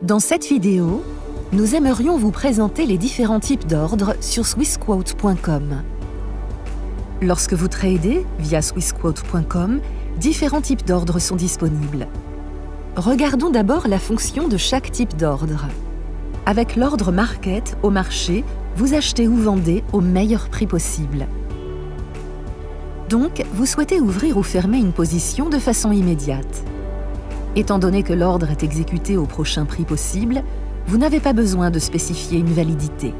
Dans cette vidéo, nous aimerions vous présenter les différents types d'ordres sur swissquote.com. Lorsque vous tradez via swissquote.com, différents types d'ordres sont disponibles. Regardons d'abord la fonction de chaque type d'ordre. Avec l'ordre market au marché, vous achetez ou vendez au meilleur prix possible. Donc, vous souhaitez ouvrir ou fermer une position de façon immédiate. Étant donné que l'ordre est exécuté au prochain prix possible, vous n'avez pas besoin de spécifier une validité.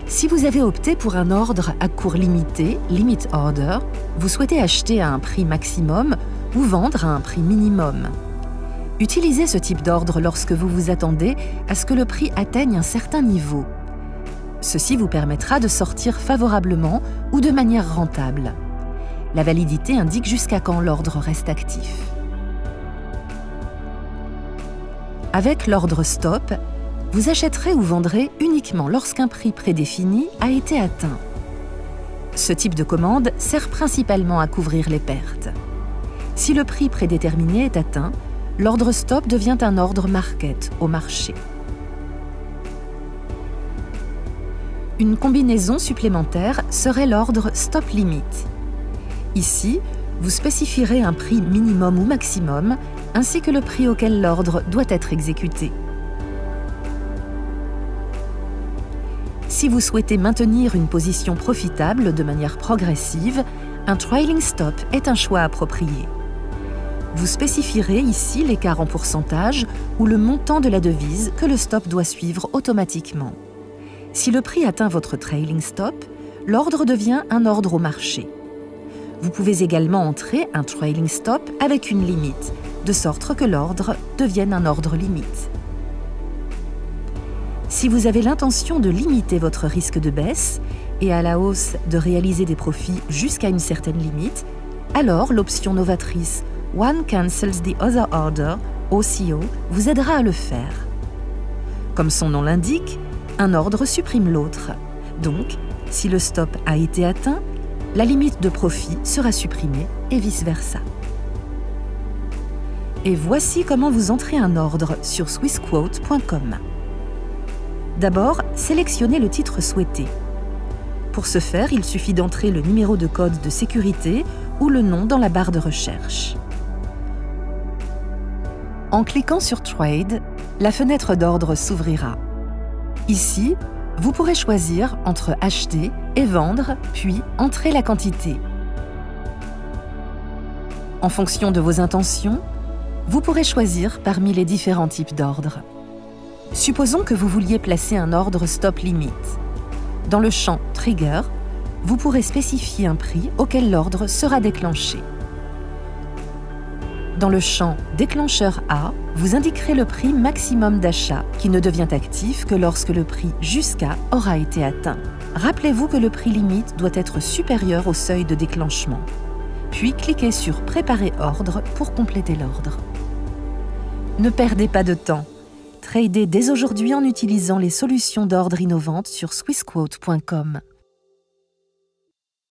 Si vous avez opté pour un ordre à cours limité, limit order, vous souhaitez acheter à un prix maximum ou vendre à un prix minimum. Utilisez ce type d'ordre lorsque vous vous attendez à ce que le prix atteigne un certain niveau. Ceci vous permettra de sortir favorablement ou de manière rentable. La validité indique jusqu'à quand l'ordre reste actif. Avec l'ordre stop, vous achèterez ou vendrez uniquement lorsqu'un prix prédéfini a été atteint. Ce type de commande sert principalement à couvrir les pertes. Si le prix prédéterminé est atteint, l'ordre stop devient un ordre market au marché. Une combinaison supplémentaire serait l'ordre stop limit. Ici, vous spécifierez un prix minimum ou maximum, ainsi que le prix auquel l'ordre doit être exécuté. Si vous souhaitez maintenir une position profitable de manière progressive, un trailing stop est un choix approprié. Vous spécifierez ici l'écart en pourcentage ou le montant de la devise que le stop doit suivre automatiquement. Si le prix atteint votre trailing stop, l'ordre devient un ordre au marché. Vous pouvez également entrer un trailing stop avec une limite, de sorte que l'ordre devienne un ordre limite. Si vous avez l'intention de limiter votre risque de baisse et à la hausse de réaliser des profits jusqu'à une certaine limite, alors l'option novatrice One Cancels the Other Order, OCO, vous aidera à le faire. Comme son nom l'indique, un ordre supprime l'autre. Donc, si le stop a été atteint, la limite de profit sera supprimée et vice-versa. Et voici comment vous entrez un ordre sur swissquote.com. D'abord, sélectionnez le titre souhaité. Pour ce faire, il suffit d'entrer le numéro de code de sécurité ou le nom dans la barre de recherche. En cliquant sur Trade, la fenêtre d'ordre s'ouvrira. Ici, vous pourrez choisir entre acheter et vendre, puis entrer la quantité. En fonction de vos intentions, vous pourrez choisir parmi les différents types d'ordres. Supposons que vous vouliez placer un ordre stop limit. Dans le champ Trigger, vous pourrez spécifier un prix auquel l'ordre sera déclenché. Dans le champ Déclencheur A, vous indiquerez le prix maximum d'achat qui ne devient actif que lorsque le prix jusqu'à aura été atteint. Rappelez-vous que le prix limite doit être supérieur au seuil de déclenchement. Puis cliquez sur Préparer ordre pour compléter l'ordre. Ne perdez pas de temps. Tradez dès aujourd'hui en utilisant les solutions d'ordre innovantes sur swissquote.com.